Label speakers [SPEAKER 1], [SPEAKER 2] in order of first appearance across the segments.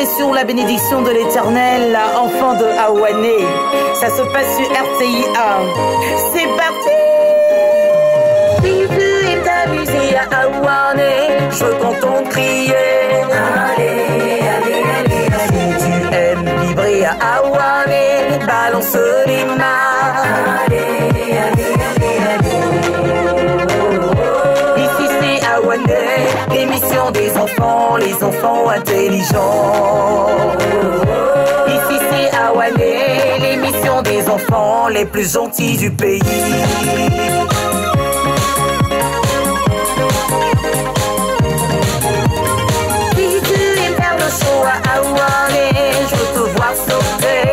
[SPEAKER 1] Comptez sur la bénédiction de l'Éternel, enfant de Awane. Ça se passe sur RTI 1. C'est parti! Si tu aimes t'amuser à Awane, je t'entends crier. Allez, allez, allez, allez. Si tu aimes vibrer à Awane, balance les mains. Allez, allez, allez, allez. Ici c'est Awane, l'émission des enfants, les enfants intelligents. Ici c'est Awane, l'émission des enfants les plus gentils du pays. Si tu aimes faire le show à Awane, je veux te voir sauter.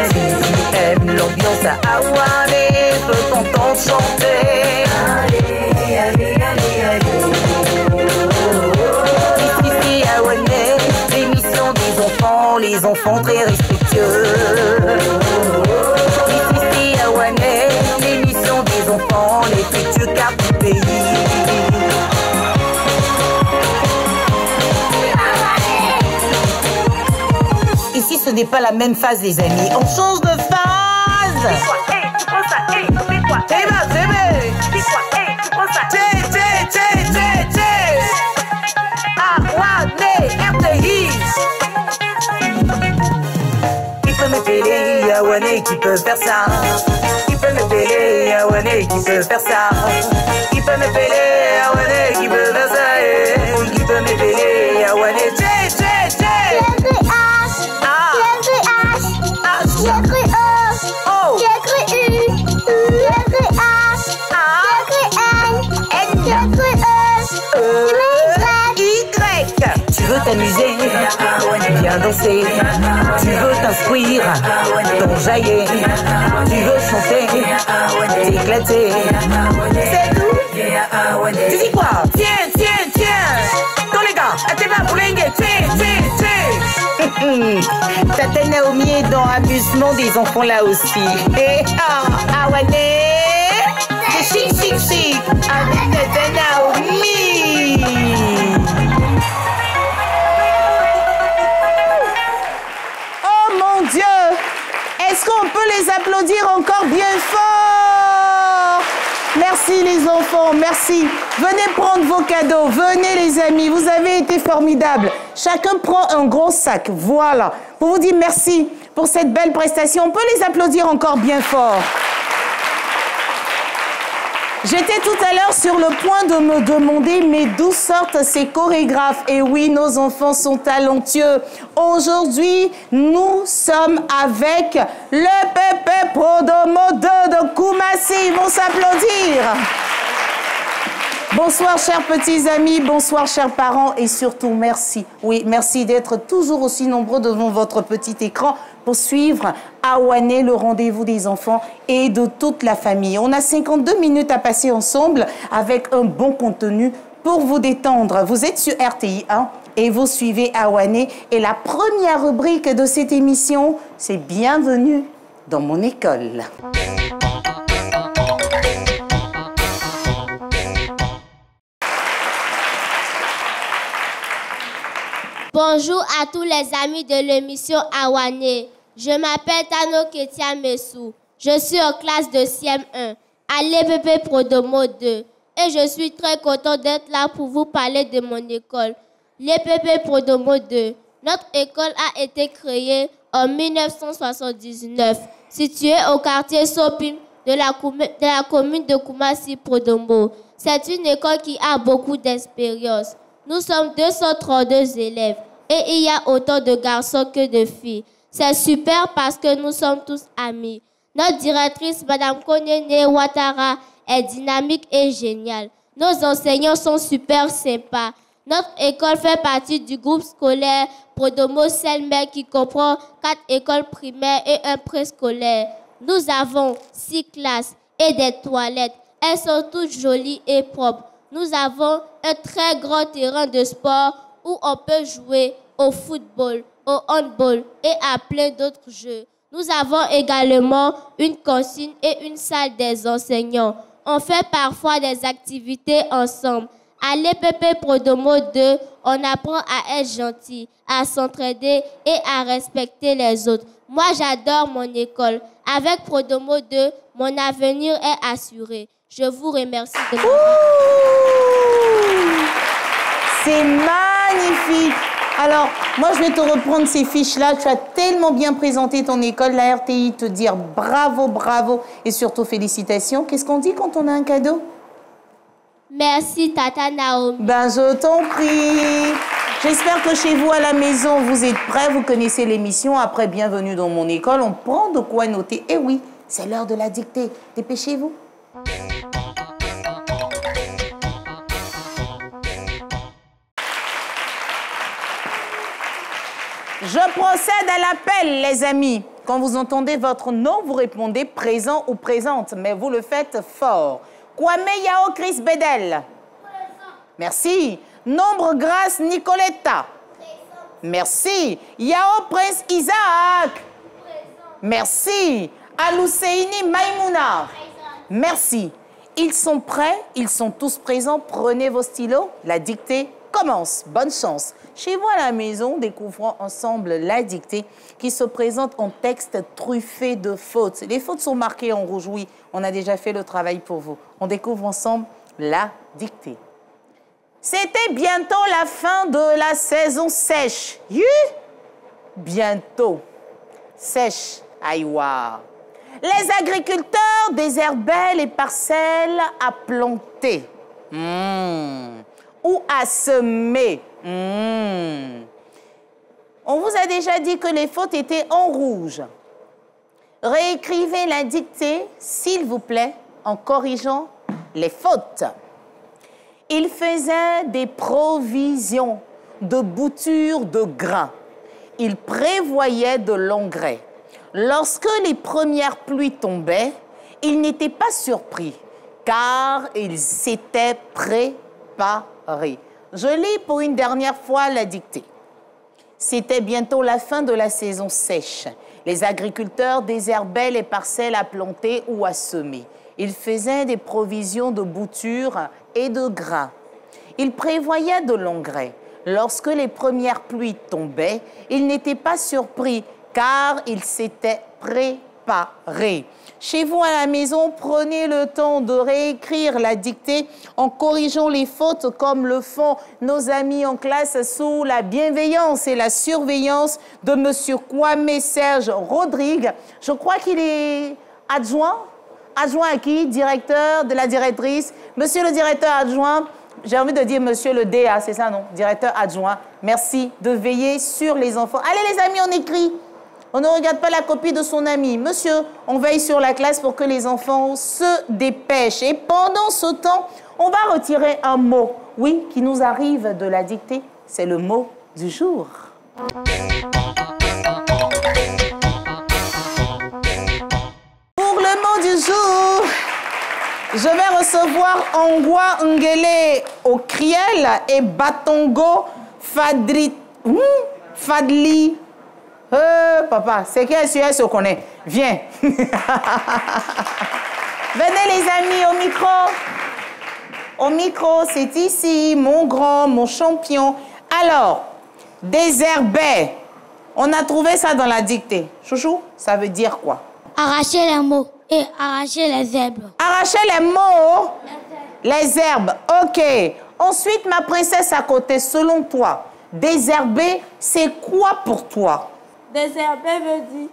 [SPEAKER 1] Si tu aimes l'ambiance à Awane, je veux t'entendre chanter. Ici c'est Awane, l'émission des enfants, les enfants très respectueux. Ici c'est Awane, l'émission des enfants, les futurs caps du pays. Ici ce n'est pas la même phase les amis, on change de phase. Awane qui peut faire ça. Qui peut me péler, Awane qui peut faire ça. Qui peut me péler, Awane qui peut faire ça. Qui peut me péler, Awane. Tché, tché, tché.
[SPEAKER 2] J'ai cru H. J'ai cru O.
[SPEAKER 1] Oh.
[SPEAKER 2] J'ai cru U. J'ai cru H. J'ai cru N. J'ai cru E.
[SPEAKER 1] Y. Tu veux t'amuser, viens danser. Tu veux t'instruire, t'enjailler. Tu veux chanter, t'éclater. C'est tout. Tu dis quoi? Tiens, tiens, tiens. Tous les gars, à tes mains pour les tiens, tiens, tiens. Tata Naomi est dans l'amusement des enfants là aussi. Et Awane, c'est chic, chic, chic. Avec Tata Naomi. Oh mon Dieu! Est-ce qu'on peut les applaudir encore bien fort? Merci les enfants, merci. Venez prendre vos cadeaux, venez les amis, vous avez été formidables. Chacun prend un gros sac, voilà. Pour vous dire merci pour cette belle prestation. On peut les applaudir encore bien fort. J'étais tout à l'heure sur le point de me demander, mais d'où sortent ces chorégraphes? Et oui, nos enfants sont talentueux. Aujourd'hui, nous sommes avec le Pépé Prodomo 2 de Koumassi. Ils vont s'applaudir. Bonsoir, chers petits amis. Bonsoir, chers parents. Et surtout, merci. Oui, merci d'être toujours aussi nombreux devant votre petit écran pour suivre Awane, le rendez-vous des enfants et de toute la famille. On a 52 minutes à passer ensemble avec un bon contenu pour vous détendre. Vous êtes sur RTI 1 et vous suivez Awane. Et la première rubrique de cette émission, c'est Bienvenue dans mon école.
[SPEAKER 3] Bonjour à tous les amis de l'émission Awane. Je m'appelle Tano Ketia Messou. Je suis en classe de CM1 à l'EPP Prodomo 2 et je suis très content d'être là pour vous parler de mon école, l'EPP Prodomo 2. Notre école a été créée en 1979, située au quartier Sopin de la commune de Koumassi Prodomo. C'est une école qui a beaucoup d'expérience. Nous sommes 232 élèves et il y a autant de garçons que de filles. C'est super parce que nous sommes tous amis. Notre directrice, Madame Konene Ouattara, est dynamique et géniale. Nos enseignants sont super sympas. Notre école fait partie du groupe scolaire Prodomo Selmer qui comprend 4 écoles primaires et un préscolaire. Nous avons 6 classes et des toilettes. Elles sont toutes jolies et propres. Nous avons un très grand terrain de sport où on peut jouer au football, au handball et à plein d'autres jeux. Nous avons également une cantine et une salle des enseignants. On fait parfois des activités ensemble. À l'EPP Prodomo 2, on apprend à être gentil, à s'entraider et à respecter les autres. Moi, j'adore mon école. Avec Prodomo 2, mon avenir est assuré. Je vous remercie de m'avoir.
[SPEAKER 1] C'est magnifique. Alors, moi, je vais te reprendre ces fiches-là. Tu as tellement bien présenté ton école. La RTI te dire bravo, bravo et surtout félicitations. Qu'est-ce qu'on dit quand on a un cadeau?
[SPEAKER 3] Merci, Tata Naomi.
[SPEAKER 1] Ben, je t'en prie. J'espère que chez vous, à la maison, vous êtes prêts. Vous connaissez l'émission. Après, bienvenue dans mon école. On prend de quoi noter. Eh oui, c'est l'heure de la dictée. Dépêchez-vous. Je procède à l'appel, les amis. Quand vous entendez votre nom, vous répondez présent ou présente, mais vous le faites fort. Kwame Yao Chris Bedel. Présent. Merci. Nombre Grâce Nicoletta. Présent. Merci. Yao Prince Isaac. Présent. Merci. Alouseini Maïmouna. Présent. Merci. Ils sont prêts, ils sont tous présents. Prenez vos stylos. La dictée commence. Bonne chance. Chez vous à la maison, découvrons ensemble la dictée qui se présente en texte truffé de fautes. Les fautes sont marquées en rouge, oui. On a déjà fait le travail pour vous. On découvre ensemble la dictée. C'était bientôt la fin de la saison sèche. Bientôt. Sèche. Aïwa. Les agriculteurs désherbaient les parcelles à planter. Ou à semer. On vous a déjà dit que les fautes étaient en rouge. Réécrivez la dictée, s'il vous plaît, en corrigeant les fautes. Il faisait des provisions de boutures de grains. Il prévoyait de l'engrais. Lorsque les premières pluies tombaient, il n'était pas surpris, car il s'était préparé. Je lis pour une dernière fois la dictée. C'était bientôt la fin de la saison sèche. Les agriculteurs désherbaient les parcelles à planter ou à semer. Ils faisaient des provisions de boutures et de grains. Ils prévoyaient de l'engrais. Lorsque les premières pluies tombaient, ils n'étaient pas surpris, car ils s'étaient préparés. Chez vous à la maison, prenez le temps de réécrire la dictée en corrigeant les fautes comme le font nos amis en classe sous la bienveillance et la surveillance de M. Kwame Serge Rodrigue. Je crois qu'il est adjoint. Adjoint à qui? Directeur de la directrice. Monsieur le directeur adjoint, j'ai envie de dire monsieur le DA, c'est ça, non? Directeur adjoint, merci de veiller sur les enfants. Allez les amis, on écrit. On ne regarde pas la copie de son ami. Monsieur, on veille sur la classe pour que les enfants se dépêchent. Et pendant ce temps, on va retirer un mot, oui, qui nous arrive de la dictée. C'est le mot du jour. Pour le mot du jour, je vais recevoir Angwa Ngele au Kriel et Batongo Fadli. Papa, c'est quel sujet se connaît? Viens. Venez les amis au micro. Au micro, c'est ici, mon grand, mon champion. Alors, désherber. On a trouvé ça dans la dictée. Chouchou, ça veut dire quoi?
[SPEAKER 4] Arracher les mots et arracher les herbes.
[SPEAKER 1] Arracher les mots, les herbes. OK. Ensuite, ma princesse à côté, selon toi, désherber, c'est quoi pour toi?
[SPEAKER 5] Désherber veut dire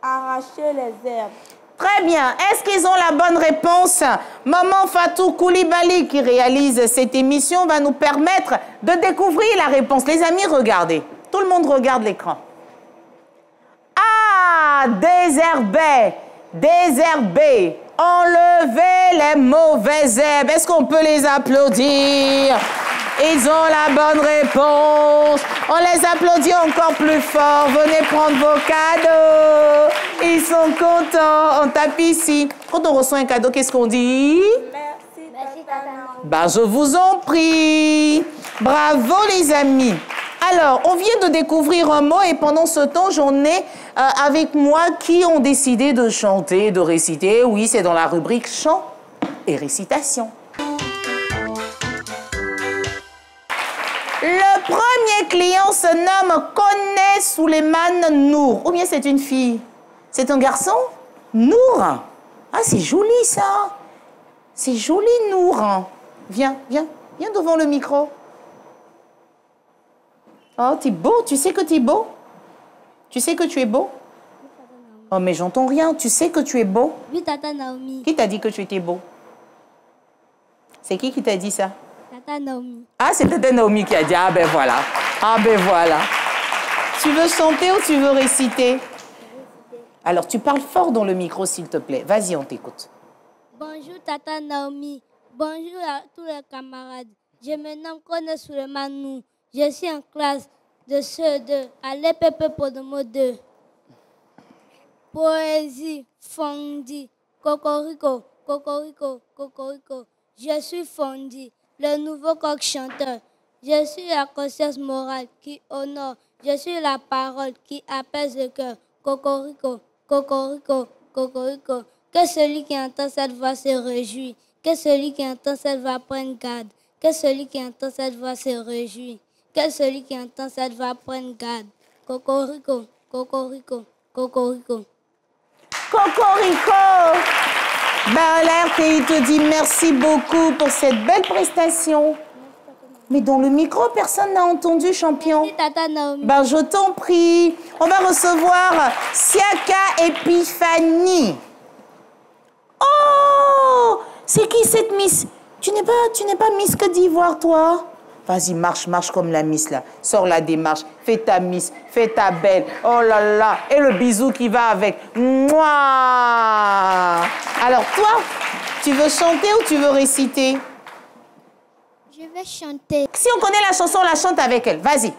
[SPEAKER 5] arracher les herbes.
[SPEAKER 1] Très bien. Est-ce qu'ils ont la bonne réponse? Maman Fatou Koulibaly, qui réalise cette émission, va nous permettre de découvrir la réponse. Les amis, regardez. Tout le monde regarde l'écran. Ah, désherber, désherber, enlever les mauvaises herbes. Est-ce qu'on peut les applaudir? Ils ont la bonne réponse. On les applaudit encore plus fort. Venez prendre vos cadeaux. Ils sont contents. On tape ici. Quand on reçoit un cadeau, qu'est-ce qu'on dit?
[SPEAKER 5] Merci, Tata.
[SPEAKER 1] Ben, je vous en prie. Bravo, les amis. Alors, on vient de découvrir un mot et pendant ce temps, j'en ai avec moi qui ont décidé de chanter, de réciter. Oui, c'est dans la rubrique chant et récitation. Le premier client se nomme Koné Suleiman Nour. Ou bien c'est une fille? C'est un garçon? Nour. Ah, c'est joli ça. C'est joli, Nour. Viens devant le micro. Oh, t'es beau. Tu sais que t'es beau? Tu sais que tu es beau? Oh, mais j'entends rien. Tu sais que tu es beau?
[SPEAKER 4] Oui, Tata Naomi.
[SPEAKER 1] Qui t'a dit que tu étais beau? C'est qui t'a dit ça?
[SPEAKER 4] Tata Naomi.
[SPEAKER 1] Ah, c'est Tata Naomi qui a dit. Ah, ben voilà. Ah, ben voilà. Tu veux chanter ou tu veux réciter? Alors, tu parles fort dans le micro, s'il te plaît. Vas-y, on t'écoute.
[SPEAKER 4] Bonjour, Tata Naomi. Bonjour à tous les camarades. Je me nomme Koné Suleiman Nour. Je suis en classe de CE2 à l'EPP Podomo 2. Poésie, Fondi, Cocorico, Cocorico, Cocorico. Je suis Fondi, le nouveau coq chanteur. Je suis la conscience morale qui honore. Je suis la parole qui apaise le cœur. Cocorico, Cocorico, Cocorico. Que celui qui entend cette voix se réjouit. Que celui qui entend cette voix prenne garde. Que celui qui entend cette voix se réjouit. Que celui qui entend cette voix prenne garde. Cocorico, Cocorico, Cocorico.
[SPEAKER 1] Cocorico! Alerte, et il te dit merci beaucoup pour cette belle prestation. Mais dans le micro, personne n'a entendu, champion.
[SPEAKER 4] Merci, Tata Naomi.
[SPEAKER 1] Ben, je t'en prie. On va recevoir Siaka Epiphanie. Oh! C'est qui cette Miss? Tu n'es pas Miss Côte d'Ivoire, toi? Vas-y, marche comme la Miss, là. Sors la démarche. Fais ta Miss, fais ta belle. Oh là là. Et le bisou qui va avec. Mouah! Alors, toi, tu veux chanter ou tu veux réciter?
[SPEAKER 4] Je vais chanter.
[SPEAKER 1] Si on connaît la chanson, on la chante avec elle. Vas-y.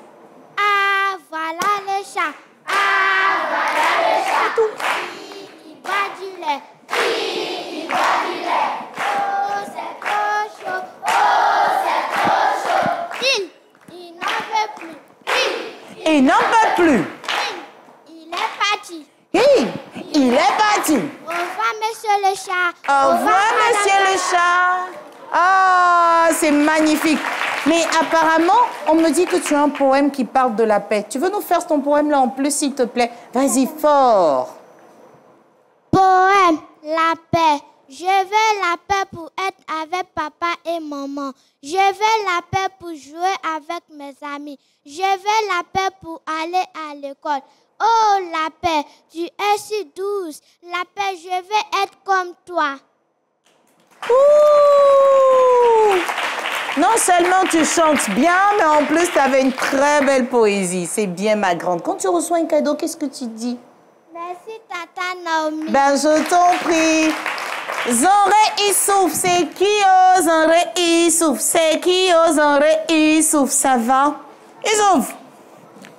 [SPEAKER 4] Ah, voilà le chat. Ah, voilà le chat. Il boit du lait. Il boit du lait. Oh, c'est trop chaud. Oh, c'est trop chaud. Il n'en veut plus.
[SPEAKER 1] Il n'en peut plus.
[SPEAKER 4] Il est parti.
[SPEAKER 1] Il est parti.
[SPEAKER 4] Au revoir, monsieur le chat.
[SPEAKER 1] Au revoir, monsieur le chat. Ah, c'est magnifique. Mais apparemment, on me dit que tu as un poème qui parle de la paix. Tu veux nous faire ton poème là en plus, s'il te plaît? Vas-y, fort.
[SPEAKER 4] Poème, la paix. Je veux la paix pour être avec papa et maman. Je veux la paix pour jouer avec mes amis. Je veux la paix pour aller à l'école. Oh, la paix, tu es si douce. La paix, je veux être comme toi.
[SPEAKER 1] Ouh! Non seulement tu chantes bien, mais en plus tu avais une très belle poésie. C'est bien, ma grande. Quand tu reçois un cadeau, qu'est-ce que tu dis?
[SPEAKER 4] Merci, Tata Naomi.
[SPEAKER 1] Ben, je t'en prie. Zanré Issouf, c'est qui ose? Zanré Issouf, c'est qui ose? Zanré Issouf, ça va? Issouf,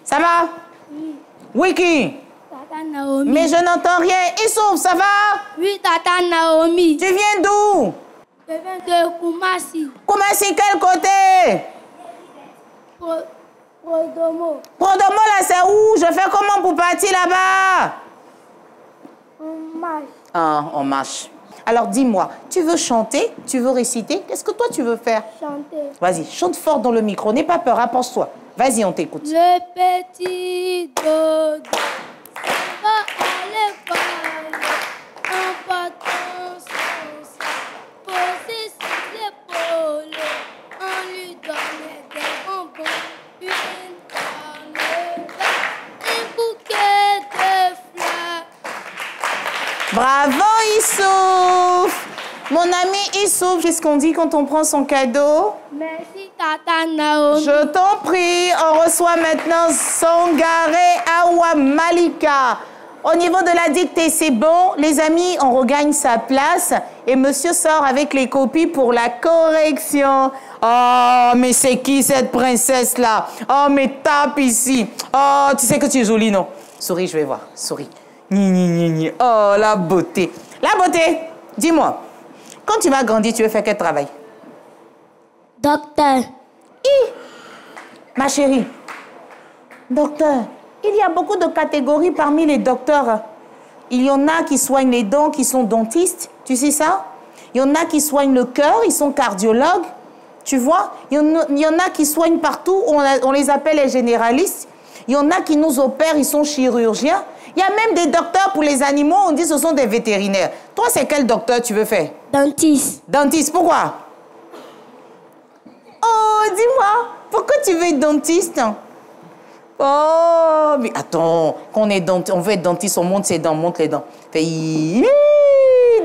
[SPEAKER 1] ça va? Oui, qui?
[SPEAKER 4] Tata Naomi.
[SPEAKER 1] Mais je n'entends rien. Issouf, ça va?
[SPEAKER 4] Oui, Tata Naomi.
[SPEAKER 1] Tu viens d'où?
[SPEAKER 4] Je viens de Koumassi.
[SPEAKER 1] Koumassi, quel côté?
[SPEAKER 4] Prodomo.
[SPEAKER 1] Prodomo, là, c'est où? Je fais comment pour partir là-bas?
[SPEAKER 4] On marche.
[SPEAKER 1] Ah, on marche. Alors, dis-moi, tu veux chanter? Tu veux réciter? Qu'est-ce que toi, tu veux faire?
[SPEAKER 4] Chanter.
[SPEAKER 1] Vas-y, chante fort dans le micro. N'aie pas peur, approche-toi. Vas-y, on t'écoute.
[SPEAKER 4] Le petit dodo va à l'école en portant son sac, posé sur l'épaule. On lui donnait des bonbons, une canne, un bouquet de fleurs.
[SPEAKER 1] Bravo, Issouf! Mon ami Issouf, c'est ce qu'on dit quand on prend son cadeau.
[SPEAKER 4] Merci, Tata Naomi.
[SPEAKER 1] Je t'en prie, on reçoit maintenant Sangaré Awa Malika. Au niveau de la dictée, c'est bon. Les amis, on regagne sa place. Et monsieur sort avec les copies pour la correction. Oh, mais c'est qui cette princesse-là? Oh, mais tape ici. Oh, tu sais que tu es jolie, non? Souris, je vais voir. Souris. Ni, ni, ni, ni. Oh, la beauté. La beauté, dis-moi. Quand tu vas grandir, tu veux faire quel travail?
[SPEAKER 4] Docteur.
[SPEAKER 1] Ma chérie, docteur, il y a beaucoup de catégories parmi les docteurs. Il y en a qui soignent les dents, qui sont dentistes, tu sais ça? Il y en a qui soignent le cœur, ils sont cardiologues. Tu vois, il y en a qui soignent partout, on les appelle les généralistes. Il y en a qui nous opèrent, ils sont chirurgiens. Il y a même des docteurs pour les animaux, on dit que ce sont des vétérinaires. Toi, c'est quel docteur tu veux faire?
[SPEAKER 4] Dentiste.
[SPEAKER 1] Dentiste, pourquoi? Oh, dis-moi, pourquoi tu veux être dentiste? Oh, mais attends, quand on veut être dentiste, on monte ses dents, monte les dents.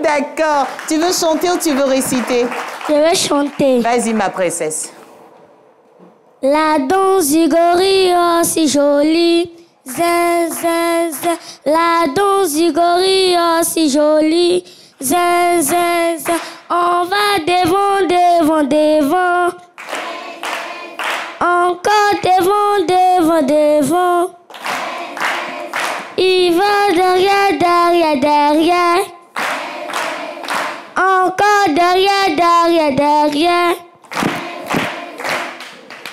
[SPEAKER 1] D'accord. Tu veux chanter ou tu veux réciter?
[SPEAKER 4] Je vais chanter.
[SPEAKER 1] Vas-y, ma princesse.
[SPEAKER 4] La danse du gorille, oh, si jolie. Zin, zin, zin. La danse du gorille, oh, si jolie. Zin, zin, zin. On va devant, devant, devant. Encore devant, devant, devant. Il va derrière, derrière, derrière. Encore derrière, derrière, derrière.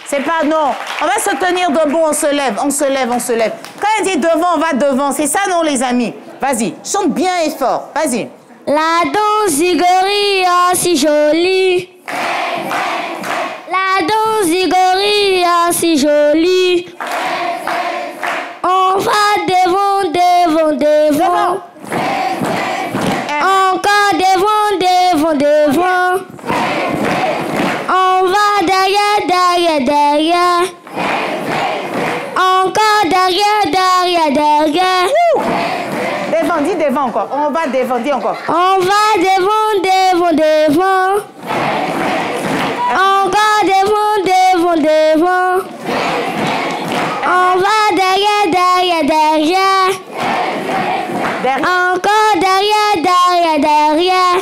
[SPEAKER 1] C'est pas non. On va se tenir debout, on se lève, on se lève, on se lève. Quand elle dit devant, on va devant. C'est ça, non, les amis? Vas-y, chante bien et fort. Vas-y.
[SPEAKER 4] La danse du gorille, oh, si jolie. La danse du gorille, oh, si jolie. On va devant, devant, devant. Encore devant, devant, devant. On va derrière, derrière, derrière. Encore derrière, derrière, derrière.
[SPEAKER 1] Devant, dis devant encore. On va devant, dis encore.
[SPEAKER 4] On va devant, devant, devant. Encore devant, devant, devant. On va derrière, derrière, derrière. Encore derrière, derrière, derrière.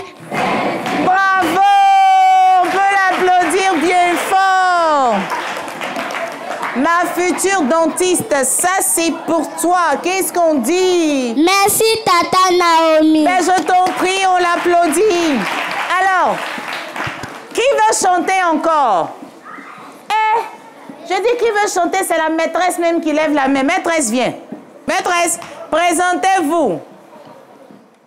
[SPEAKER 1] Bravo! On peut l'applaudir bien fort. Ma future dentiste, ça c'est pour toi. Qu'est-ce qu'on dit?
[SPEAKER 4] Merci, Tata Naomi.
[SPEAKER 1] Ben, je t'en prie, on l'applaudit. Alors, qui veut chanter encore? Je dis qui veut chanter, c'est la maîtresse même qui lève la main. Maîtresse, viens. Maîtresse, présentez-vous.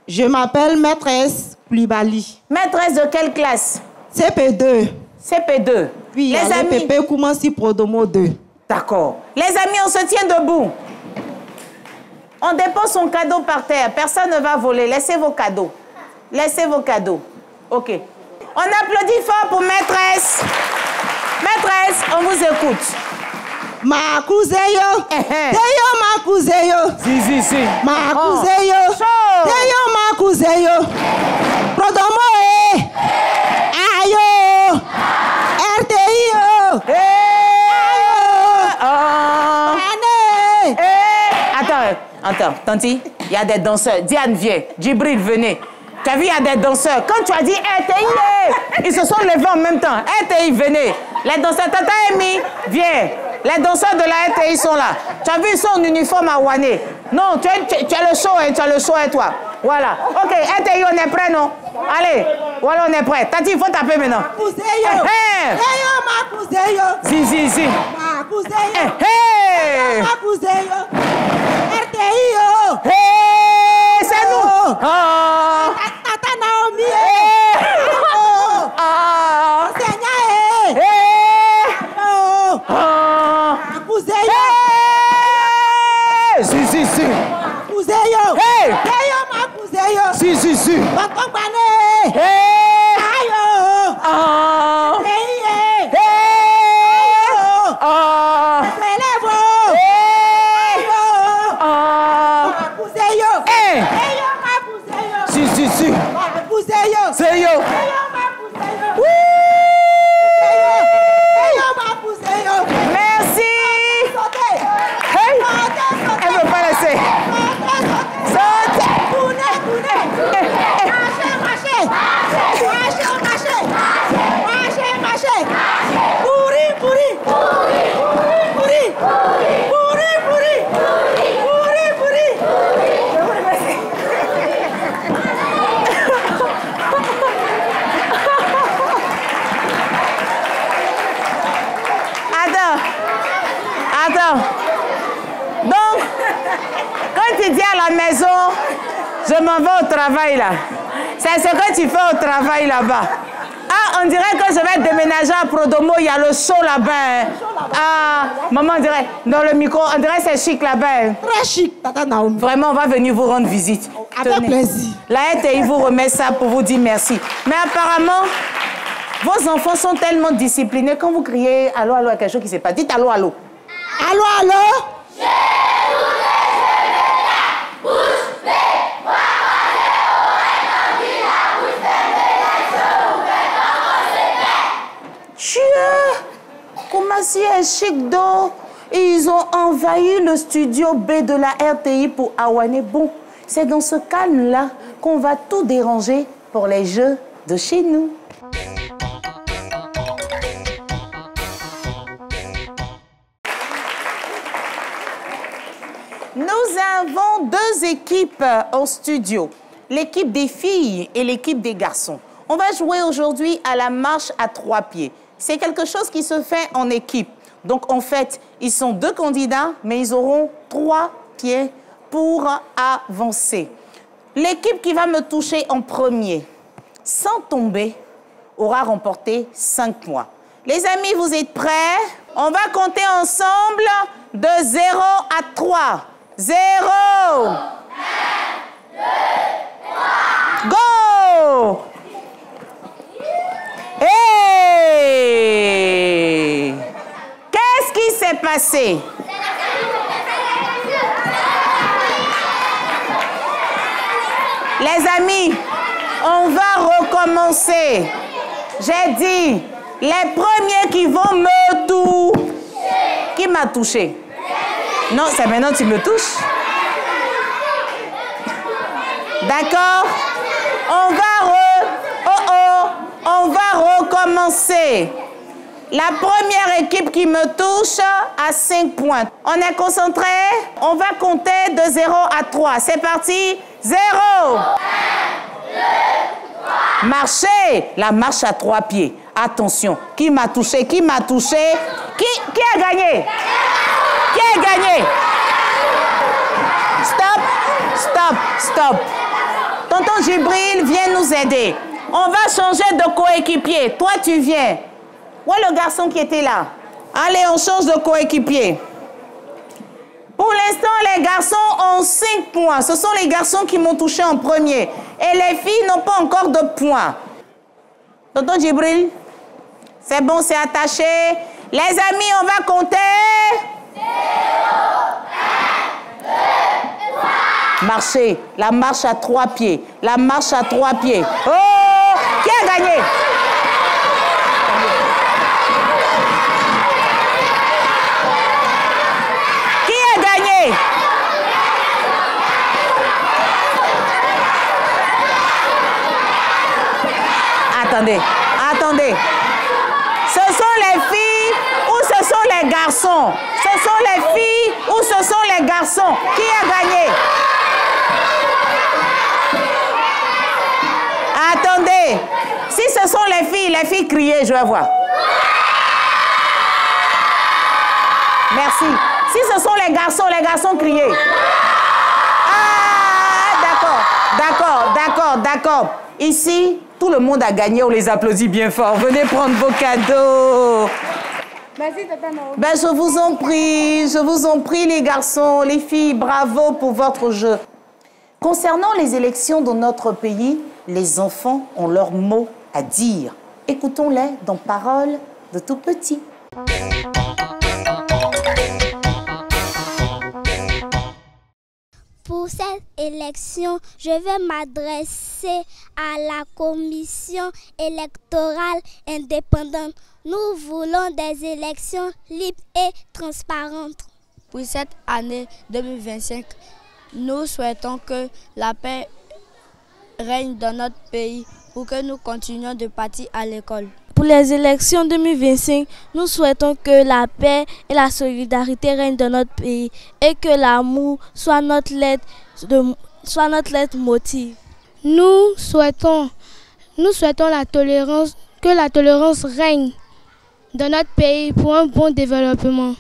[SPEAKER 6] Je m'appelle Maîtresse Plibali.
[SPEAKER 1] Maîtresse de quelle classe?
[SPEAKER 6] CP2.
[SPEAKER 1] CP2.
[SPEAKER 6] Puis
[SPEAKER 1] les amis.
[SPEAKER 6] PP Koumansi Prodomo 2.
[SPEAKER 1] D'accord. Les amis, on se tient debout. On dépose son cadeau par terre. Personne ne va voler. Laissez vos cadeaux. Laissez vos cadeaux. OK. On applaudit fort pour Maîtresse. Maîtresse, on vous écoute.
[SPEAKER 6] Ma couseyo. Deyo ma couseyo.
[SPEAKER 1] Si.
[SPEAKER 6] Ma couseyo.
[SPEAKER 1] Chaud.
[SPEAKER 6] Deyo ma couseyo. Prodomo e. Ayo. RTI.
[SPEAKER 1] Attends, Tanti, il y a des danseurs. Diane, viens. Djibril, venez. Tu as vu, il y a des danseurs. Quand tu as dit RTI, ils se sont levés en même temps. RTI, venez. Les danseurs, Tata Amy, viens. Les danseurs de la RTI sont là. Tu as vu, ils sont en uniforme à Wané. Non, tu as le show, hein, tu as le show, et toi. Voilà. OK, RTI, on est prêt, non? Allez, voilà, on est prêt. Tati, il faut taper maintenant.
[SPEAKER 6] Couseyo. Deyo ma couseyo.
[SPEAKER 1] Si.
[SPEAKER 6] Ma couseyo. Ma couseyo. RTI.
[SPEAKER 1] C'est nous.
[SPEAKER 6] Tata Naomi.
[SPEAKER 1] Si.
[SPEAKER 6] Couseyo.
[SPEAKER 1] Hey.
[SPEAKER 6] Deyo ma couseyo.
[SPEAKER 1] Si.
[SPEAKER 6] Bakongane. Ayo. Relevo. Couseyo. Deyo ma couseyo.
[SPEAKER 1] Si.
[SPEAKER 6] Couseyo.
[SPEAKER 1] C'est yo.
[SPEAKER 6] Deyo ma couseyo. Deyo ma couseyo.
[SPEAKER 1] Merci.
[SPEAKER 6] Sautez.
[SPEAKER 1] Hey.
[SPEAKER 6] Sautez.
[SPEAKER 1] Elle ne veut pas laisser. Saute.
[SPEAKER 6] Marchez. Pourri.
[SPEAKER 1] Attends. Donc, quand tu dis à la maison, je m'en vais au travail là, c'est ce que tu fais au travail là-bas. Ah, on dirait que je vais déménager à Prodomo, il y a le show là-bas. Ah, maman, on dirait, dans le micro, on dirait c'est chic là-bas.
[SPEAKER 6] Très chic, Tata Naomi.
[SPEAKER 1] Vraiment, on va venir vous rendre visite.
[SPEAKER 6] Avec plaisir.
[SPEAKER 1] La RTI vous remet ça pour vous dire merci. Mais apparemment, vos enfants sont tellement disciplinés. Quand vous criez allô, allô à quelque chose qui ne s'est pas, dites allô, allô.
[SPEAKER 6] Allô, allô?
[SPEAKER 1] Comment si un chic d'eau? Ils ont envahi le studio B de la RTI pour Awane. Bon, c'est dans ce calme-là qu'on va tout déranger pour les jeux de chez nous. Nous avons deux équipes au studio. L'équipe des filles et l'équipe des garçons. On va jouer aujourd'hui à la marche à 3 pieds. C'est quelque chose qui se fait en équipe. Donc, en fait, ils sont 2 candidats, mais ils auront 3 pieds pour avancer. L'équipe qui va me toucher en premier, sans tomber, aura remporté 5 points. Les amis, vous êtes prêts? On va compter ensemble de 0 à 3. 0. 1, 2, 3. Go! Hey! Qu'est-ce qui s'est passé? Les amis, on va recommencer. J'ai dit, les premiers qui vont me toucher. Qui m'a touché? Non, c'est maintenant que tu me touches. D'accord? On va recommencer. La première équipe qui me touche a 5 points. On est concentré? On va compter de 0 à 3. C'est parti. 0. 1, 2, 3. Marchez. La marche à 3 pieds. Attention. Qui m'a touché? Qui m'a touché? Qui a gagné? Qui a gagné? Stop. Stop. Stop. Tonton Jibril, viens nous aider. On va changer de coéquipier. Toi, tu viens. Où est le garçon qui était là? Allez, on change de coéquipier. Pour l'instant, les garçons ont 5 points. Ce sont les garçons qui m'ont touché en premier. Et les filles n'ont pas encore de points. Tonton Djibril, c'est bon, c'est attaché. Les amis, on va compter. 0, 1, 2, 3. Marchez. La marche à 3 pieds. La marche à 3 pieds. Oh! Qui a gagné? Attendez, attendez. Ce sont les filles ou ce sont les garçons? Ce sont les filles ou ce sont les garçons? Qui a gagné? Attendez. Si ce sont les filles criez, je vais voir. Merci. Si ce sont les garçons criez. Ah, d'accord. Ici, tout le monde a gagné, on les applaudit bien fort. Venez prendre vos cadeaux.
[SPEAKER 5] Merci, Tata Naomi.
[SPEAKER 1] Ben, je vous en prie, les garçons, les filles, bravo pour votre jeu. Concernant les élections dans notre pays, les enfants ont leur mot à dire. Écoutons-les dans Paroles de tout petit.
[SPEAKER 4] Pour cette élection, je vais m'adresser à la commission électorale indépendante. Nous voulons des élections libres et transparentes.
[SPEAKER 7] Pour cette année 2025, nous souhaitons que la paix règne dans notre pays pour que nous continuions de partir à l'école.
[SPEAKER 8] Pour les élections 2025, nous souhaitons que la paix et la solidarité règnent dans notre pays et que l'amour soit notre lettre motive.
[SPEAKER 4] Nous souhaitons la tolérance, que la tolérance règne dans notre pays pour un bon développement.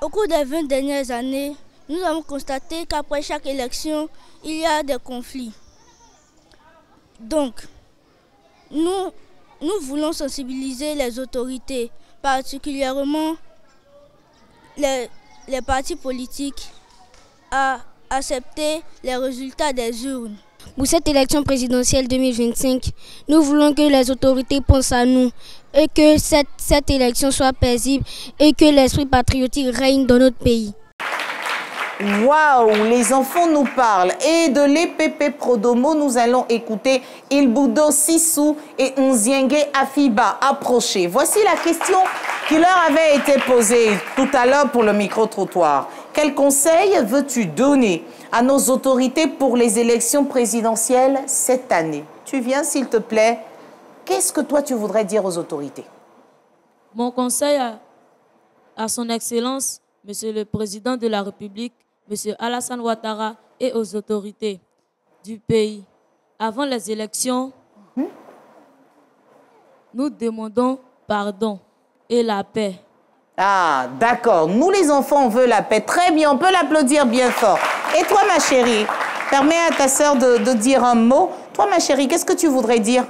[SPEAKER 7] Au cours des 20 dernières années, nous avons constaté qu'après chaque élection, il y a des conflits. Donc, nous Nous voulons sensibiliser les autorités, particulièrement les partis politiques, à accepter les résultats des urnes.
[SPEAKER 9] Pour cette élection présidentielle 2025, nous voulons que les autorités pensent à nous et que cette élection soit paisible et que l'esprit patriotique règne dans notre pays.
[SPEAKER 1] Waouh, les enfants nous parlent. Et de l'EPP Prodomo, nous allons écouter Ilbudo Sissou et Nzienge Afiba. Approchez. Voici la question qui leur avait été posée tout à l'heure pour le micro-trottoir. Quel conseil veux-tu donner à nos autorités pour les élections présidentielles cette année? Tu viens, s'il te plaît. Qu'est-ce que toi, tu voudrais dire aux autorités?
[SPEAKER 10] Mon conseil à son Excellence, Monsieur le Président de la République, Monsieur Alassane Ouattara, et aux autorités du pays. Avant les élections, nous demandons pardon et la paix.
[SPEAKER 1] Ah, d'accord. Nous, les enfants, on veut la paix. Très bien, on peut l'applaudir bien fort. Et toi, ma chérie, permets à ta sœur de dire un mot. Toi, ma chérie, qu'est-ce que tu voudrais dire?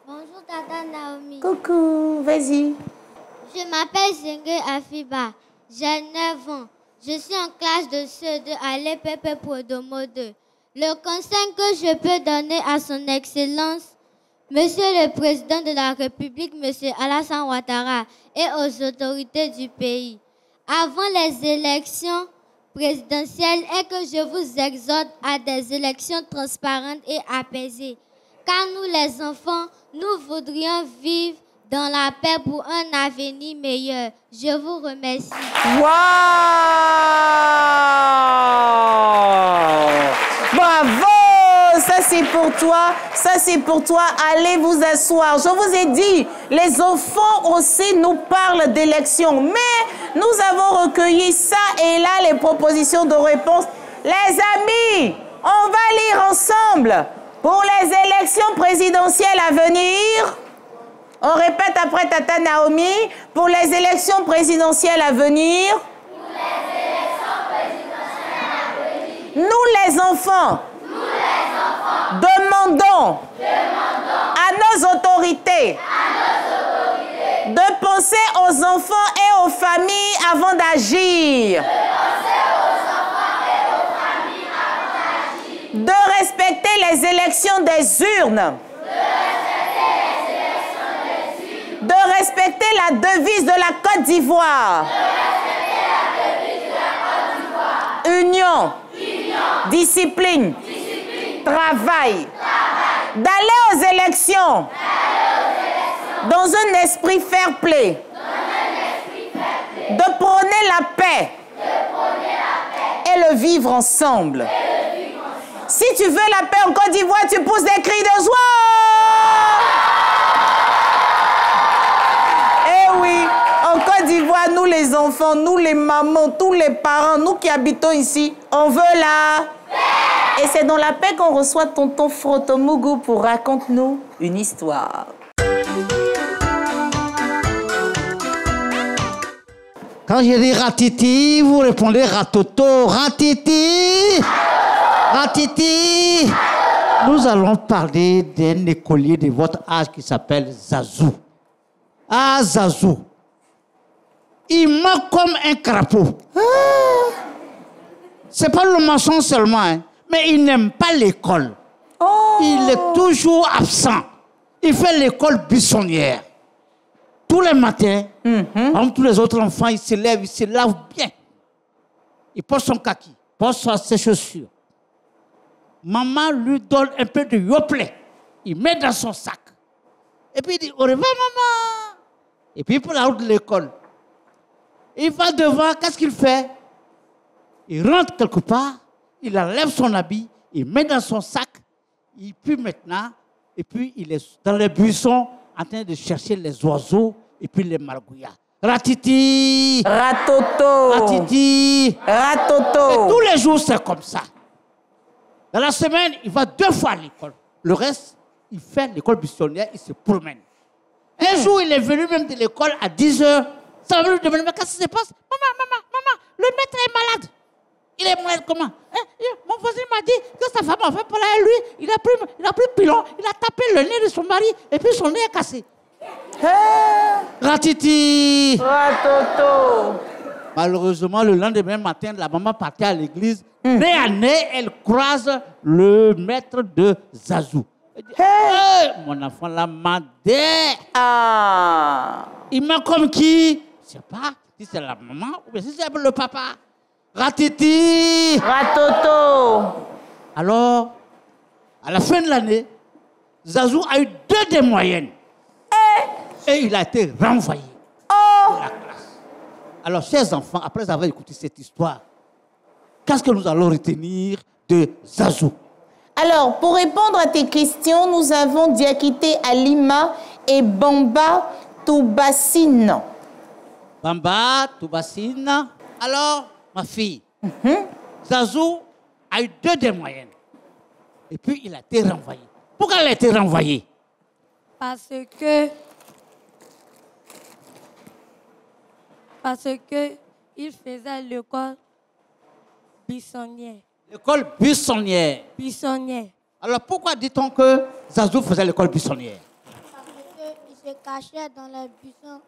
[SPEAKER 4] Bonjour, Tata Naomi.
[SPEAKER 1] Coucou, vas-y.
[SPEAKER 4] Je m'appelle Zengue Afiba. J'ai 9 ans. Je suis en classe de CE2 à l'EPP Prodomo 2. Le conseil que je peux donner à son Excellence, Monsieur le Président de la République, Monsieur Alassane Ouattara, et aux autorités du pays, avant les élections présidentielles, est que je vous exhorte à des élections transparentes et apaisées. Car nous, les enfants, nous voudrions vivre dans la paix pour un avenir meilleur. Je vous remercie.
[SPEAKER 1] Waouh! Bravo! Ça, c'est pour toi. Ça, c'est pour toi. Allez vous asseoir. Je vous ai dit, les enfants aussi nous parlent d'élections. Mais nous avons recueilli ça et là les propositions de réponse. Les amis, on va lire ensemble. Pour les élections présidentielles à venir... On répète après Tata Naomi. Pour les élections présidentielles à venir. Nous les enfants. Demandons à nos autorités de penser aux enfants et aux familles avant d'agir. De respecter les élections des urnes. De respecter la devise de la Côte d'Ivoire. Union. Discipline. Travail. D'aller aux élections. Dans un esprit fair play. De prôner la paix. Et le vivre ensemble. Si tu veux la paix en Côte d'Ivoire, tu pousses des cris de joie. Oui, en Côte d'Ivoire, nous les enfants, nous les mamans, tous les parents, nous qui habitons ici, on veut la paix. Et c'est dans la paix qu'on reçoit tonton Frotomougou pour raconte-nous une histoire.
[SPEAKER 11] Quand je dis ratiti, vous répondez ratoto. Ratiti, ratiti. Nous allons parler d'un écolier de votre âge qui s'appelle Zazou. Ah, Zazou. Il ment comme un crapaud. C'est pas le mensonge seulement, hein, mais il n'aime pas l'école. Oh. Il est toujours absent. Il fait l'école buissonnière. Tous les matins, comme tous les autres enfants, il se lave bien. Il porte son kaki, porte ses chaussures. Maman lui donne un peu de yoplait. Il met dans son sac. Et puis il dit, au revoir maman. Et puis pour la route de l'école. Il va devant, qu'est-ce qu'il fait? Il rentre quelque part, il enlève son habit, il met dans son sac, il pue maintenant, et puis il est dans les buissons en train de chercher les oiseaux et puis les margouillas. Ratiti!
[SPEAKER 1] Ratoto!
[SPEAKER 11] Ratiti!
[SPEAKER 1] Ratoto!
[SPEAKER 11] Et tous les jours, c'est comme ça. Dans la semaine, il va 2 fois à l'école. Le reste, il fait l'école buissonnière, il se promène. Un jour, il est venu même de l'école à 10 h. Ça va lui demander, mais qu'est-ce qui se passe? Maman, le maître est malade. Il est malade comment? Mon voisin m'a dit que sa femme a fait parler à lui. Il a pris pilon, il a tapé le nez de son mari et puis son nez est cassé. Ratiti.
[SPEAKER 1] Ratoto.
[SPEAKER 11] Malheureusement, le lendemain matin, la maman partait à l'église. Nez à nez, elle croise le maître de Zazou. Elle dit, hey, mon enfant l'a mandé.
[SPEAKER 1] Ah.
[SPEAKER 11] Il m'a comme qui? Je ne sais pas si c'est la maman ou si c'est le papa. Ratiti.
[SPEAKER 1] Ratoto.
[SPEAKER 11] Alors, à la fin de l'année, Zazou a eu 2 de moyenne. Et il a été renvoyé de la classe. Alors, chers enfants, après avoir écouté cette histoire, qu'est-ce que nous allons retenir de Zazou?
[SPEAKER 1] Alors, pour répondre à tes questions, nous avons Diakité Alima et Bamba Toubassine.
[SPEAKER 11] Bamba Toubassine. Alors, ma fille, Zazou a eu 2 de moyenne. Et puis, il a été renvoyé. Pourquoi il a été renvoyé?
[SPEAKER 7] Parce que il faisait l'école buissonnière.
[SPEAKER 11] L'école buissonnière.
[SPEAKER 7] Buissonnière.
[SPEAKER 11] Alors pourquoi dit-on que Zazou faisait l'école buissonnière?
[SPEAKER 9] Parce qu'il se cachait dans les buissons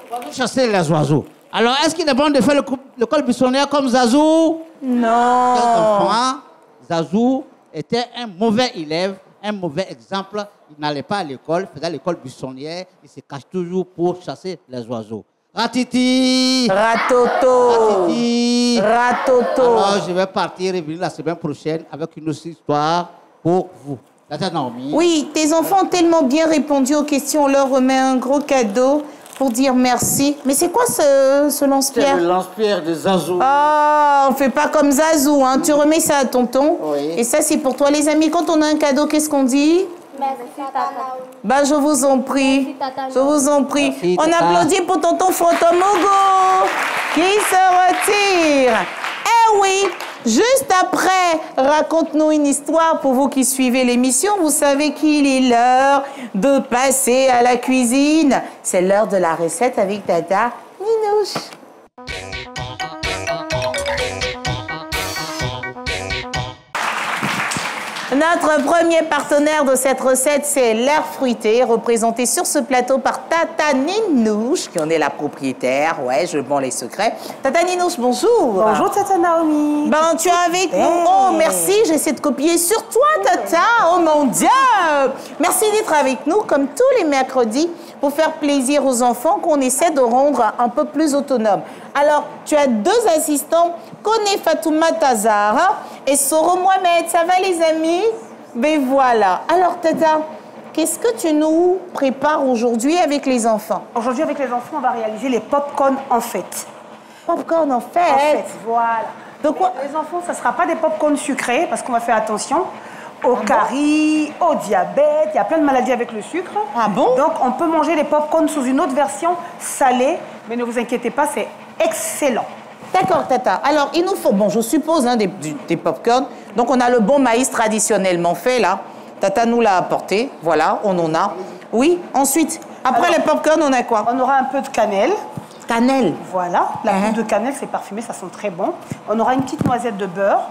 [SPEAKER 11] pour chasser les oiseaux. Alors est-ce qu'il est bon de faire l'école buissonnière comme Zazou?
[SPEAKER 1] Non.
[SPEAKER 11] Enfant, Zazou était un mauvais élève, un mauvais exemple. Il n'allait pas à l'école, faisait l'école buissonnière. Il se cache toujours pour chasser les oiseaux. Ratiti.
[SPEAKER 1] Ratoto.
[SPEAKER 11] Ratiti.
[SPEAKER 1] Ratoto.
[SPEAKER 11] Alors, je vais partir et venir la semaine prochaine avec une autre histoire pour vous. Tata Naomi.
[SPEAKER 1] Oui, tes enfants ont tellement bien répondu aux questions. On leur remet un gros cadeau pour dire merci. Mais c'est quoi ce lance-pierre?
[SPEAKER 11] C'est le lance-pierre de Zazou.
[SPEAKER 1] Ah, on fait pas comme Zazou, hein. Tu remets ça à tonton.
[SPEAKER 11] Oui.
[SPEAKER 1] Et ça, c'est pour toi. Les amis, quand on a un cadeau, qu'est-ce qu'on dit?
[SPEAKER 9] Merci, Tata Naomi.
[SPEAKER 1] Bah, je vous en prie.
[SPEAKER 9] Merci, Tata Naomi.
[SPEAKER 1] Je vous en prie.
[SPEAKER 11] Merci,
[SPEAKER 1] on
[SPEAKER 11] Tata.
[SPEAKER 1] applaudit pour tonton Frotomogo qui se retire. Eh oui, juste après, raconte-nous une histoire pour vous qui suivez l'émission. Vous savez qu'il est l'heure de passer à la cuisine. C'est l'heure de la recette avec Tata Ninouche. Notre premier partenaire de cette recette, c'est l'air fruité, représenté sur ce plateau par Tata Ninouche, qui en est la propriétaire. Ouais, je vends les secrets. Tata Ninouche, bonjour.
[SPEAKER 6] Bonjour, Tata Naomi.
[SPEAKER 1] Ben, tu es avec nous. Oh, merci. J'essaie de copier sur toi, Tata. Oh, mon Dieu. Merci d'être avec nous, comme tous les mercredis, pour faire plaisir aux enfants qu'on essaie de rendre un peu plus autonomes. Alors, tu as 2 assistants, Kone Fatouma Tazara et Soro Mohamed. Ça va, les amis? Ben voilà. Alors, Tata, qu'est-ce que tu nous prépares aujourd'hui avec les enfants?
[SPEAKER 6] Aujourd'hui, avec les enfants, on va réaliser les pop-corn en fête.
[SPEAKER 1] Popcorn en fête?
[SPEAKER 6] En fête, voilà.
[SPEAKER 1] Donc, quoi?
[SPEAKER 6] Les enfants, ça ne sera pas des pop-corn sucrés, parce qu'on va faire attention au carie, au diabète. Il y a plein de maladies avec le sucre.
[SPEAKER 1] Ah bon?
[SPEAKER 6] Donc, on peut manger les pop-corn sous une autre version salée, mais ne vous inquiétez pas, c'est excellent.
[SPEAKER 1] D'accord, Tata. Alors, il nous faut, bon, je suppose, hein, des pop-corn. Donc, on a le bon maïs traditionnellement fait, là. Tata nous l'a apporté. Voilà, on en a. Oui, ensuite, après les pop-corn, on a quoi?
[SPEAKER 6] On aura un peu de cannelle.
[SPEAKER 1] Cannelle.
[SPEAKER 6] Voilà, la poudre de cannelle, c'est parfumé, ça sent très bon. On aura une petite noisette de beurre.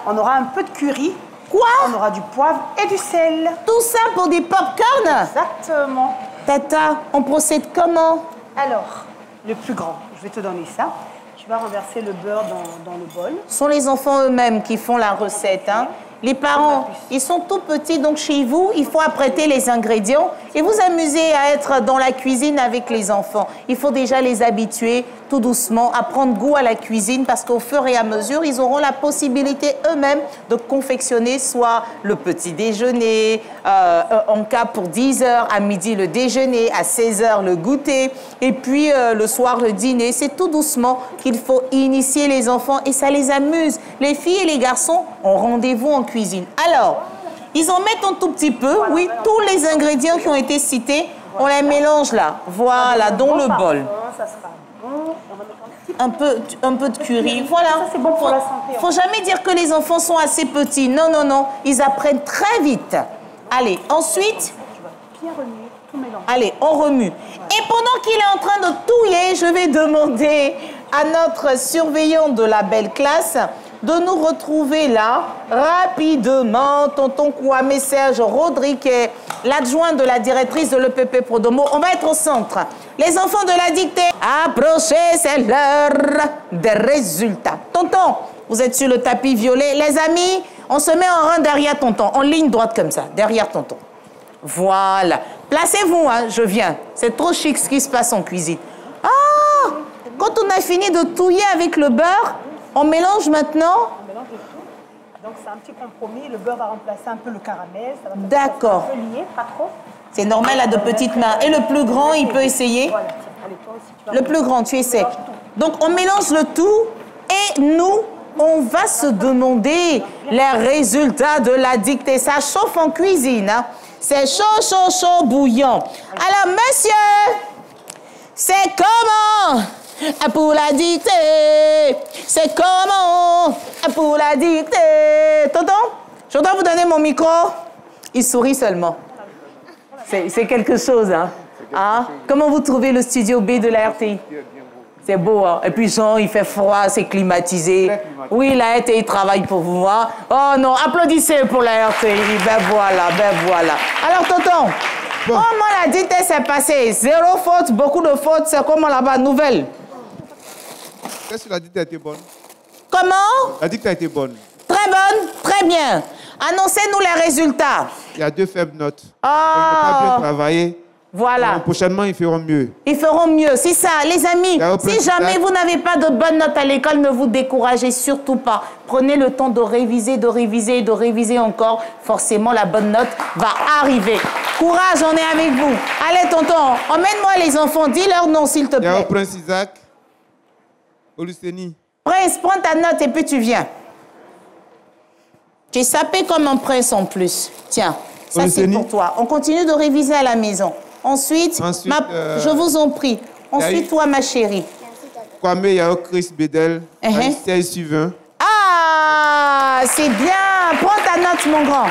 [SPEAKER 6] On aura un peu de curry.
[SPEAKER 1] Quoi?
[SPEAKER 6] On aura du poivre et du sel.
[SPEAKER 1] Tout ça pour des pop-corn?
[SPEAKER 6] Exactement.
[SPEAKER 1] Tata, on procède comment?
[SPEAKER 6] Alors, le plus grand, je vais te donner ça. Tu vas renverser le beurre dans le bol.
[SPEAKER 1] Ce sont les enfants eux-mêmes qui font la recette, hein? Les parents, ils sont tout petits, donc chez vous, il faut apprêter les ingrédients et vous amuser à être dans la cuisine avec les enfants. Il faut déjà les habituer tout doucement à prendre goût à la cuisine parce qu'au fur et à mesure, ils auront la possibilité eux-mêmes de confectionner soit le petit déjeuner, en cas pour 10 heures, à midi le déjeuner, à 16 heures le goûter et puis le soir le dîner. C'est tout doucement qu'il faut initier les enfants et ça les amuse. Les filles et les garçons ont rendez-vous en cuisine. Alors, ils en mettent un tout petit peu, oui, tous les ingrédients qui ont été cités, on les mélange là, voilà, dans le bol.
[SPEAKER 6] Ça sera bon. On va mettre
[SPEAKER 1] Un peu de curry, voilà.
[SPEAKER 6] Ça, c'est bon pour la santé.
[SPEAKER 1] Faut jamais dire que les enfants sont assez petits. Non, non, non, ils apprennent très vite. Allez, ensuite,
[SPEAKER 6] Tu vas bien remuer, tout mélanger.
[SPEAKER 1] allez, on remue. Et pendant qu'il est en train de touiller, je vais demander à notre surveillant de la belle classe de nous retrouver là rapidement. Tonton Kwame Serge Rodriguez, l'adjoint de la directrice de l'EPP Prodomo. On va être au centre. Les enfants de la dictée, approchez, c'est l'heure des résultats. Tonton, vous êtes sur le tapis violet. Les amis, on se met en rang derrière tonton, en ligne droite comme ça, derrière tonton. Voilà. Placez-vous, hein, je viens. C'est trop chic ce qui se passe en cuisine. Ah! Quand on a fini de touiller avec le beurre, on mélange maintenant.
[SPEAKER 6] On mélange le tout. Donc c'est un petit compromis. Le beurre va remplacer un peu le caramel.
[SPEAKER 1] D'accord.
[SPEAKER 6] Un peu lié, pas trop.
[SPEAKER 1] C'est normal à de petites mains. Et le plus grand, il peut essayer.
[SPEAKER 6] Voilà. Allez, toi aussi, tu vas
[SPEAKER 1] le plus grand, tu essaies. Donc on mélange le tout et nous, on va se demander les résultats de la dictée. Ça chauffe en cuisine. Hein. C'est chaud, chaud, chaud, bouillant. Alors, monsieur, c'est comment pour la dictée? C'est comment pour la dictée? Tonton, je dois vous donner mon micro. Il sourit seulement. C'est quelque chose, hein? Hein? Comment vous trouvez le studio B de la RTI? C'est beau, hein? Et puis, Jean, il fait froid, c'est climatisé. Oui, la RTI travaille pour vous, hein? Oh non, applaudissez pour la RTI. Ben voilà, ben voilà. Alors, tonton, comment la dictée s'est passée? Zéro faute, beaucoup de fautes, c'est comment là-bas? Nouvelle?
[SPEAKER 12] Qu'est-ce que la dictée a été bonne?
[SPEAKER 1] Comment?
[SPEAKER 12] La dictée a été bonne.
[SPEAKER 1] Très bonne, très bien. Annoncez-nous les résultats.
[SPEAKER 12] Il y a 2 faibles notes.
[SPEAKER 1] Oh.
[SPEAKER 12] Ils n'ont pas bien travaillé.
[SPEAKER 1] Voilà.
[SPEAKER 12] Donc, prochainement, ils feront mieux.
[SPEAKER 1] Ils feront mieux, c'est ça. Les amis, si jamais vous n'avez pas de bonnes notes à l'école, ne vous découragez surtout pas. Prenez le temps de réviser, de réviser et de réviser encore. Forcément, la bonne note va arriver. Courage, on est avec vous. Allez, tonton, emmène-moi les enfants. Dis leur nom, s'il te plaît.
[SPEAKER 12] Il y a au Prince Isaac, au Lucénie.
[SPEAKER 1] Prince, prends ta note et puis tu viens. Tu es sapé comme un prince en plus. Tiens, ça c'est pour toi. On continue de réviser à la maison. Ensuite, je vous en prie. Ensuite, toi, ma chérie.
[SPEAKER 12] Kwame Yao Chris Bedel, 16 sur 20.
[SPEAKER 1] Ah, c'est bien. Prends ta note, mon grand.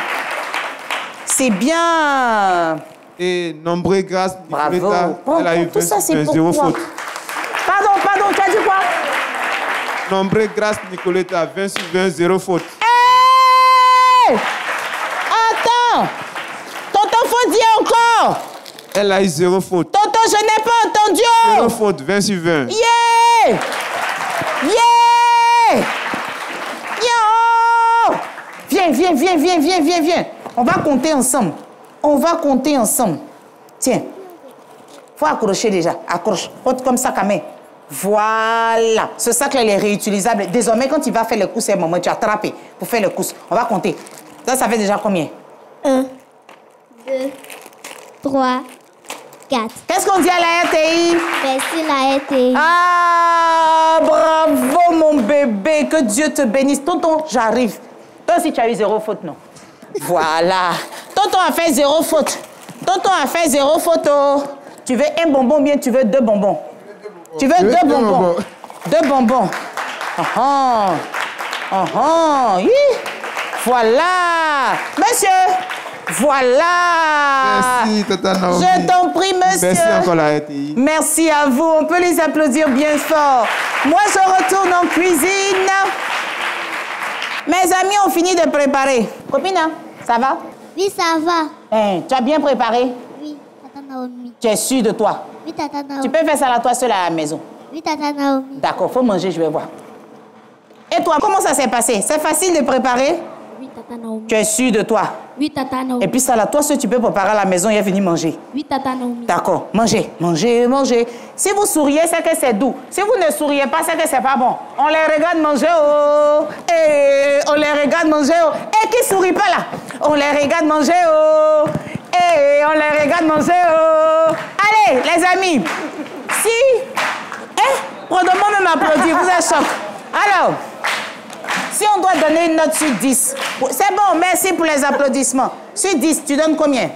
[SPEAKER 1] C'est bien.
[SPEAKER 12] Et Nombré Grâce,
[SPEAKER 1] bravo.
[SPEAKER 12] Elle a eu 20 sur 20, 0 faute.
[SPEAKER 1] Pardon, tu as dit quoi?
[SPEAKER 12] Nombré Grâce Nicoletta, 20 sur 20, 0 faute.
[SPEAKER 1] Hey! Attends. Tonton, faut dire encore.
[SPEAKER 12] Elle a eu 0 faute.
[SPEAKER 1] Tonton, je n'ai pas entendu.
[SPEAKER 12] 0 faute, 20 sur 20.
[SPEAKER 1] Yeah! Yeah! Yo! Viens. On va compter ensemble. Tiens. Faut accrocher déjà. Accroche. Porte comme ça, quand même. Voilà. Ce sac-là, il est réutilisable. Désormais, quand il va faire le coup, c'est le moment. Tu as attrapé pour faire le coup. On va compter. Ça fait déjà combien?
[SPEAKER 3] 1, 2, 3, 4.
[SPEAKER 1] Qu'est-ce qu'on dit à la RTI?
[SPEAKER 3] Merci la RTI.
[SPEAKER 1] Ah, bravo mon bébé, que Dieu te bénisse. Tonton, j'arrive. Toi aussi, tu as eu 0 faute, non? Voilà. Tonton a fait 0 faute. Oh. Tu veux un bonbon ou bien tu veux 2 bonbons? Tu veux 2 bonbons? 2 bonbons. Voilà. Monsieur. Voilà.
[SPEAKER 12] Merci, Tata Naomi.
[SPEAKER 1] Je t'en prie, monsieur.
[SPEAKER 12] Merci encore la RTI.
[SPEAKER 1] Merci à vous. On peut les applaudir bien fort. Moi, je retourne en cuisine. Mes amis ont fini de préparer. Copine, ça va?
[SPEAKER 3] Oui, ça va.
[SPEAKER 1] Tu as bien préparé?
[SPEAKER 3] Oui, Tata Naomi.
[SPEAKER 1] Tu es sûre de toi?
[SPEAKER 3] Oui, Tata Naomi.
[SPEAKER 1] Tu peux faire ça là, toi seule à la maison?
[SPEAKER 3] Oui, Tata Naomi.
[SPEAKER 1] D'accord, faut manger, je vais voir. Et toi, comment ça s'est passé? C'est facile de préparer?
[SPEAKER 3] Oui, Tata Naomi.
[SPEAKER 1] Tu es sûre de toi?
[SPEAKER 3] Oui, Tata Naomi.
[SPEAKER 1] Et puis ça là, toi seul, tu peux préparer à la maison et venir manger?
[SPEAKER 3] Oui, Tata Naomi.
[SPEAKER 1] D'accord, mangez. Si vous souriez, c'est que c'est doux. Si vous ne souriez pas, c'est que c'est pas bon. On les regarde manger, oh. Et on les regarde manger, oh. Et qui sourit pas là? On les regarde manger, oh. Et on les regarde manger, oh. Allez, les amis. Si... Prodomo même applaudit, vous êtes choc. Alors, si on doit donner une note sur 10, c'est bon, merci pour les applaudissements. Sur 10, tu donnes combien?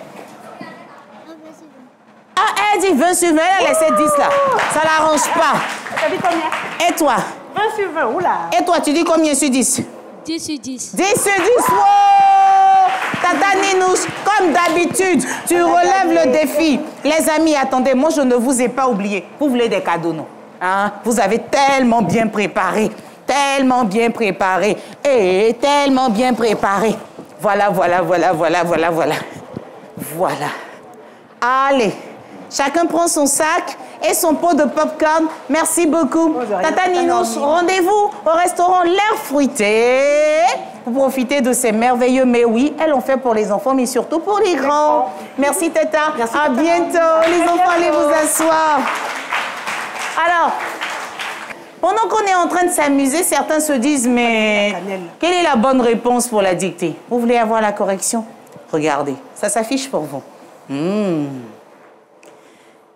[SPEAKER 1] Ah, elle dit 20 sur 20, elle a laissé 10 là. Ça l'arrange pas.
[SPEAKER 6] Tu as dit combien?
[SPEAKER 1] Et toi?
[SPEAKER 6] 20 sur 20, oula.
[SPEAKER 1] Et toi, tu dis combien sur 10?
[SPEAKER 3] 10 sur 10.
[SPEAKER 1] 10 sur 10, wow! Tata Ninouche, comme d'habitude, tu relèves le défi. Les amis, attendez, moi je ne vous ai pas oublié. Vous voulez des cadeaux, non? Hein? Vous avez tellement bien préparé. Tellement bien préparé. Et tellement bien préparé. Voilà. Voilà. Allez. Chacun prend son sac et son pot de popcorn. Merci beaucoup. Tata Ninos, rendez-vous au restaurant L'Air Fruité. Vous profitez de ces merveilleux, mais oui, elles l'ont fait pour les enfants, mais surtout pour les grands. Merci Tata. Merci, à bientôt. Les enfants, allez vous asseoir. Alors, pendant qu'on est en train de s'amuser, certains se disent, mais quelle est la bonne réponse pour la dictée? Vous voulez avoir la correction? Regardez, ça s'affiche pour vous.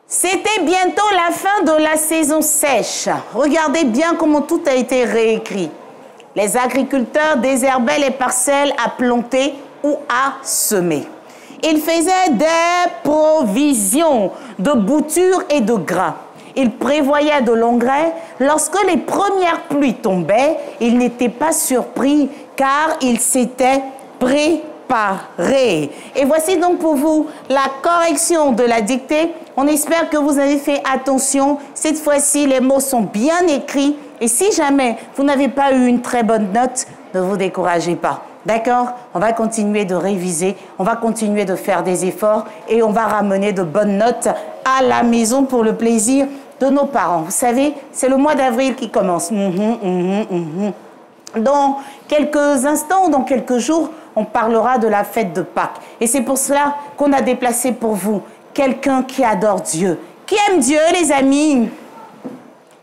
[SPEAKER 1] C'était bientôt la fin de la saison sèche. Regardez bien comment tout a été réécrit. Les agriculteurs désherbaient les parcelles à planter ou à semer. Ils faisaient des provisions de boutures et de grains. Ils prévoyaient de l'engrais. Lorsque les premières pluies tombaient, ils n'étaient pas surpris car ils s'étaient préparés. Et voici donc pour vous la correction de la dictée. On espère que vous avez fait attention. Cette fois-ci, les mots sont bien écrits. Et si jamais vous n'avez pas eu une très bonne note, ne vous découragez pas. D'accord? On va continuer de réviser, on va continuer de faire des efforts et on va ramener de bonnes notes à la maison pour le plaisir de nos parents. Vous savez, c'est le mois d'avril qui commence. Dans quelques instants, dans quelques jours, on parlera de la fête de Pâques. Et c'est pour cela qu'on a déplacé pour vous quelqu'un qui adore Dieu. Qui aime Dieu, les amis?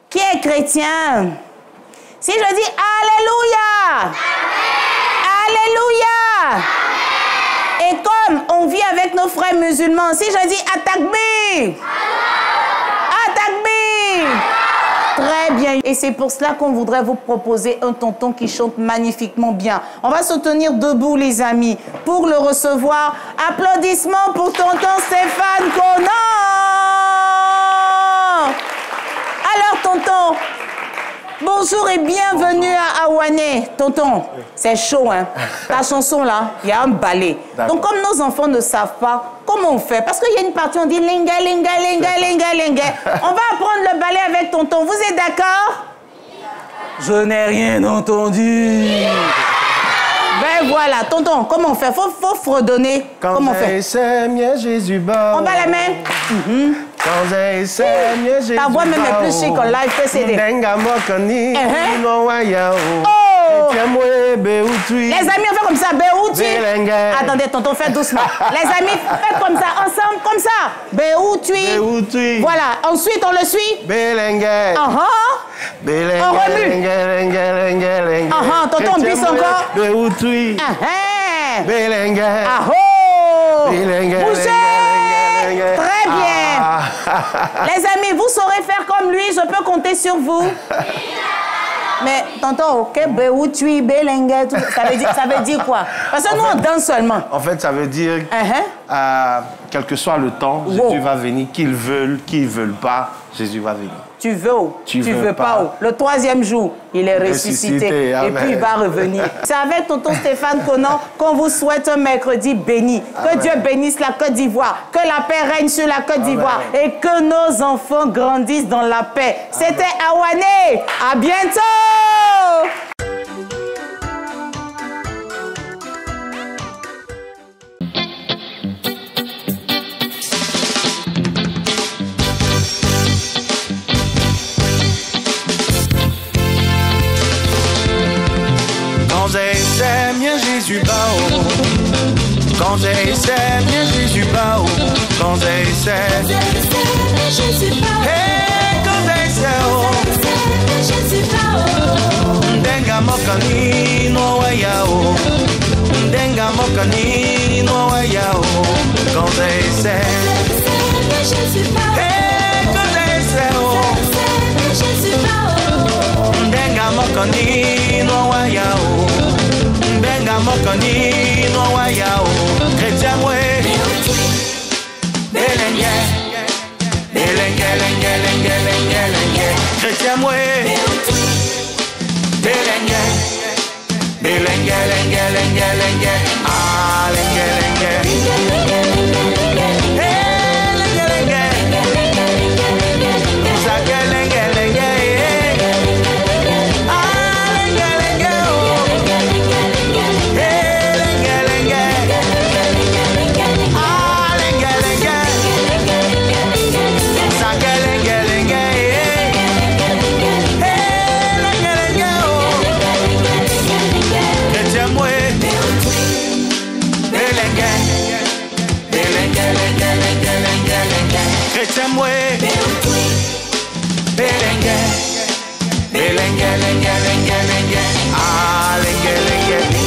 [SPEAKER 1] Qui est chrétien? Si je dis Alléluia! Alléluia! Et comme on vit avec nos frères musulmans, si je dis Atakbir! Atakbir! Très bien. Et c'est pour cela qu'on voudrait vous proposer un tonton qui chante magnifiquement bien. On va se tenir debout, les amis, pour le recevoir. Applaudissements pour tonton Stéphane Conan! Alors, tonton, bonjour et bienvenue à Awane. Tonton, c'est chaud, hein? Ta chanson, là, il y a un ballet. Donc, comme nos enfants ne savent pas, comment on fait? Parce qu'il y a une partie, on dit linga, linga, linga, linga, linga. On va apprendre le ballet avec tonton. Vous êtes d'accord? Je n'ai rien entendu. Ben voilà, tonton, comment on fait? Faut fredonner. Comment on fait? On bat la main. Ta voix même est plus chic en live que CD. Oh! Les amis, on fait comme ça. Béoutui. Attendez, tonton, faites doucement. Les amis, faites comme ça, ensemble, comme ça. Béoutui. Voilà, ensuite on le suit. On remue. Tonton, on bise encore. Béoutui. Bougez. Très bien. Les amis, vous saurez faire comme lui, je peux compter sur vous. Mais tonton, ok, Béoutui, Bélengue, ça veut dire quoi? Parce que nous, on danse seulement.
[SPEAKER 13] En fait, ça veut dire, quel que soit le temps, Jésus va venir, qu'ils veulent pas, Jésus va venir.
[SPEAKER 1] Tu veux ou tu veux pas. Le troisième jour, il est ressuscité. Et puis, il va revenir. C'est avec tonton Stéphane Conan qu'on vous souhaite un mercredi béni. Que Dieu bénisse la Côte d'Ivoire. Que la paix règne sur la Côte d'Ivoire. Et que nos enfants grandissent dans la paix. C'était Awane. À bientôt.
[SPEAKER 14] Jésus bao, quand j'essaie, bien Jésus bao, quand j'essaie, Jésus bao, hey, quand j'essaie, Jésus bao, Ndenga mokani no wayao, Ndenga mokani no wayao, quand j'essaie, Jésus bao, hey, quand j'essaie, Jésus bao, Ndenga mokani no wayao. Benga mokoni no wayao chrétien mwe belenge belenge lenge lenge lenge lenge chrétien mwe belenge belenge lenge lenge lenge ah lenge lenge hey lenge lenge zake lenge lenge chrétien moi. Belengue, belengue, lengue, lengue, lengue. Ah, lengue, lengue.